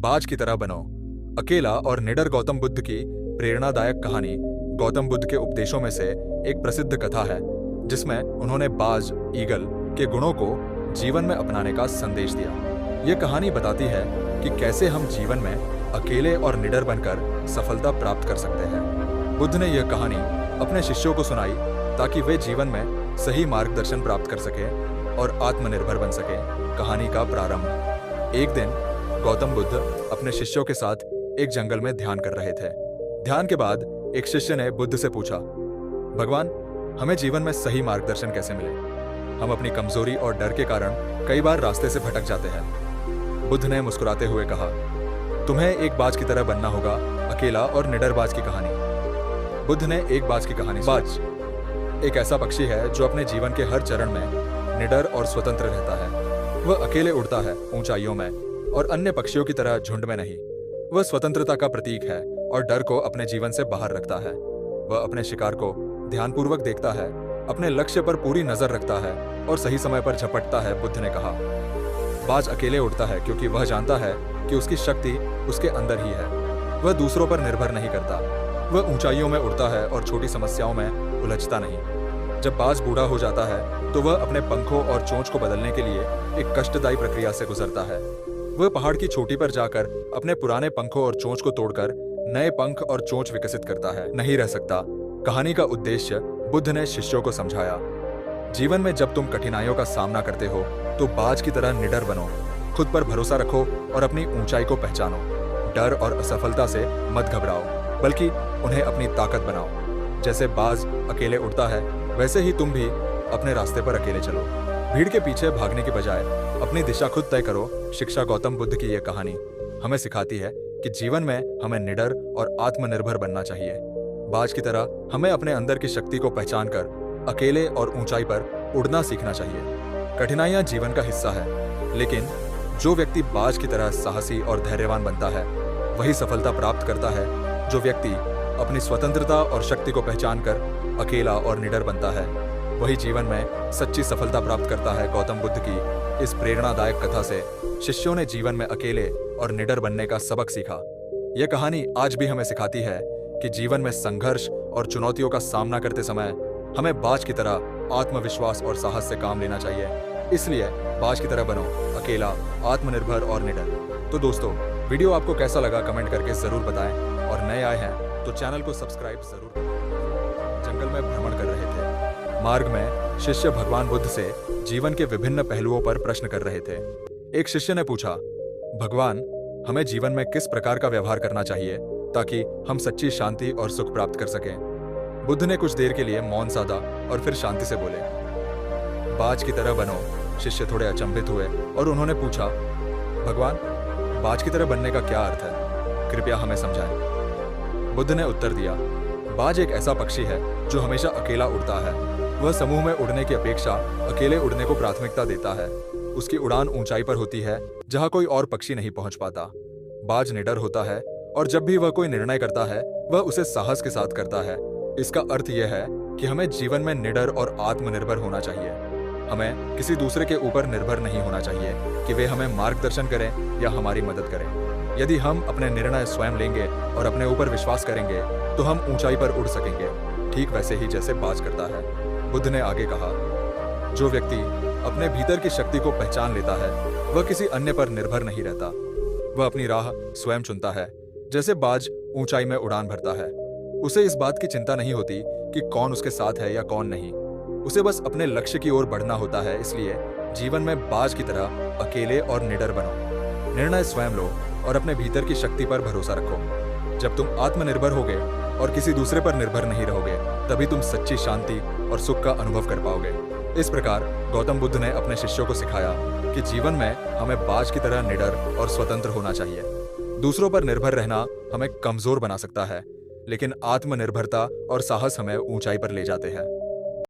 बाज की तरह बनो। अकेला और निडर गौतम बुद्ध की प्रेरणादायक कहानी गौतम बुद्ध के उपदेशों में से एक प्रसिद्ध कथा है, जिसमें उन्होंने बाज ईगल के गुणों को जीवन में अपनाने का संदेश दिया। यह कहानी बताती है कि कैसे हम जीवन में अकेले और निडर बनकर सफलता प्राप्त कर सकते हैं। बुद्ध ने यह कहानी अपने शिष्यों को सुनाई ताकि वे जीवन में सही मार्गदर्शन प्राप्त कर सके और आत्मनिर्भर बन सके। कहानी का प्रारंभ। एक दिन गौतम बुद्ध अपने शिष्यों के साथ एक जंगल में ध्यान कर रहे थे। ध्यान के बाद एक शिष्य ने बुद्ध से पूछा, भगवान, हमें जीवन में सही मार्गदर्शन कैसे मिले? हम अपनी कमजोरी और डर के कारण कई बार रास्ते से भटक जाते हैं। बुद्ध ने मुस्कुराते हुए कहा, तुम्हें एक बाज की तरह बनना होगा। अकेला और निडर बाज की कहानी। बुद्ध ने एक बाज की कहानी। बाज एक ऐसा पक्षी है जो अपने जीवन के हर चरण में निडर और स्वतंत्र रहता है। वह अकेले उड़ता है, ऊंचाइयों में, और अन्य पक्षियों की तरह झुंड में नहीं। वह स्वतंत्रता का प्रतीक है और डर को अपने जीवन से बाहर रखता है। वह अपने शिकार को ध्यानपूर्वक देखता है, अपने लक्ष्य पर पूरी नजर रखता है और सही समय पर झपटता है। बुद्ध ने कहा, बाज अकेले उड़ता है क्योंकि वह जानता है कि उसकी शक्ति उसके अंदर ही है। वह दूसरों पर निर्भर नहीं करता। वह ऊंचाइयों में उड़ता है और छोटी समस्याओं में उलझता नहीं। जब बाज बूढ़ा हो जाता है तो वह अपने पंखों और चोंच को बदलने के लिए एक कष्टदायी प्रक्रिया से गुजरता है। वह पहाड़ की चोटी पर जाकर अपने पुराने पंखों और चोंच को तोड़कर नए पंख और चोंच विकसित करता है। नहीं रह सकता। कहानी का उद्देश्य बुद्ध ने शिष्यों को समझाया, जीवन में जब तुम कठिनाइयों का सामना करते हो तो बाज की तरह निडर बनो। खुद पर भरोसा रखो और अपनी ऊंचाई को पहचानो। डर और असफलता से मत घबराओ, बल्कि उन्हें अपनी ताकत बनाओ। जैसे बाज अकेले उड़ता है, वैसे ही तुम भी अपने रास्ते पर अकेले चलो। भीड़ के पीछे भागने की बजाय अपनी दिशा खुद तय करो। शिक्षा गौतम बुद्ध की यह कहानी हमें सिखाती है कि जीवन में हमें निडर और आत्मनिर्भर बनना चाहिए। बाज की तरह हमें अपने अंदर की शक्ति को पहचान कर अकेले और ऊंचाई पर उड़ना सीखना चाहिए। कठिनाइयां जीवन का हिस्सा है, लेकिन जो व्यक्ति बाज की तरह साहसी और धैर्यवान बनता है, वही सफलता प्राप्त करता है। जो व्यक्ति अपनी स्वतंत्रता और शक्ति को पहचान कर अकेला और निडर बनता है, वही जीवन में सच्ची सफलता प्राप्त करता है। गौतम बुद्ध की इस प्रेरणादायक कथा से शिष्यों ने जीवन में अकेले और निडर बनने का सबक सीखा। यह कहानी आज भी हमें सिखाती है कि जीवन में संघर्ष और चुनौतियों का सामना करते समय हमें बाज की तरह आत्मविश्वास और साहस से काम लेना चाहिए। इसलिए बाज की तरह बनो, अकेला, आत्मनिर्भर और निडर। तो दोस्तों, वीडियो आपको कैसा लगा कमेंट करके जरूर बताएं, और नए आए हैं तो चैनल को सब्सक्राइब जरूर करें। जंगल में भ्रमण कर रहे थे। मार्ग में शिष्य भगवान बुद्ध से जीवन के विभिन्न पहलुओं पर प्रश्न कर रहे थे। एक शिष्य ने पूछा, भगवान, हमें जीवन में किस प्रकार का व्यवहार करना चाहिए ताकि हम सच्ची शांति और सुख प्राप्त कर सकें? बुद्ध ने कुछ देर के लिए मौन साधा और फिर शांति से बोले, बाज की तरह बनो। शिष्य थोड़े अचंभित हुए और उन्होंने पूछा, भगवान, बाज की तरह बनने का क्या अर्थ है? कृपया हमें समझाएं। बुद्ध ने उत्तर दिया, बाज एक ऐसा पक्षी है जो हमेशा अकेला उड़ता है। वह समूह में उड़ने की अपेक्षा अकेले उड़ने को प्राथमिकता देता है। उसकी उड़ान ऊंचाई पर होती है जहां कोई और पक्षी नहीं पहुंच पाता। बाज निडर होता है और जब भी वह कोई निर्णय करता है, वह उसे साहस के साथ करता है। इसका अर्थ यह है कि हमें जीवन में निडर और आत्मनिर्भर होना चाहिए। हमें किसी दूसरे के ऊपर निर्भर नहीं होना चाहिए कि वे हमें मार्गदर्शन करें या हमारी मदद करें। यदि हम अपने निर्णय स्वयं लेंगे और अपने ऊपर विश्वास करेंगे तो हम ऊंचाई पर उड़ सकेंगे, ठीक वैसे ही जैसे बाज करता है। बुद्ध ने आगे कहा, जो व्यक्ति अपने भीतर की शक्ति को पहचान लेता है, वह किसी अन्य पर निर्भर नहीं रहता। वह अपनी राह स्वयं चुनता है। जैसे बाज ऊंचाई में उड़ान भरता है, उसे इस बात की चिंता नहीं होती कि कौन उसके साथ है या कौन नहीं। उसे बस अपने लक्ष्य की ओर बढ़ना होता है। इसलिए जीवन में बाज की तरह अकेले और निडर बनो। निर्णय स्वयं लो और अपने भीतर की शक्ति पर भरोसा रखो। जब तुम आत्मनिर्भर होगे और किसी दूसरे पर निर्भर नहीं रहोगे, तभी तुम सच्ची शांति और सुख का अनुभव कर पाओगे। इस प्रकार गौतम बुद्ध ने अपने शिष्यों को सिखाया कि जीवन में हमें बाज की तरह निडर और स्वतंत्र होना चाहिए। दूसरों पर निर्भर रहना हमें कमजोर बना सकता है, लेकिन आत्मनिर्भरता और साहस हमें ऊंचाई पर ले जाते हैं।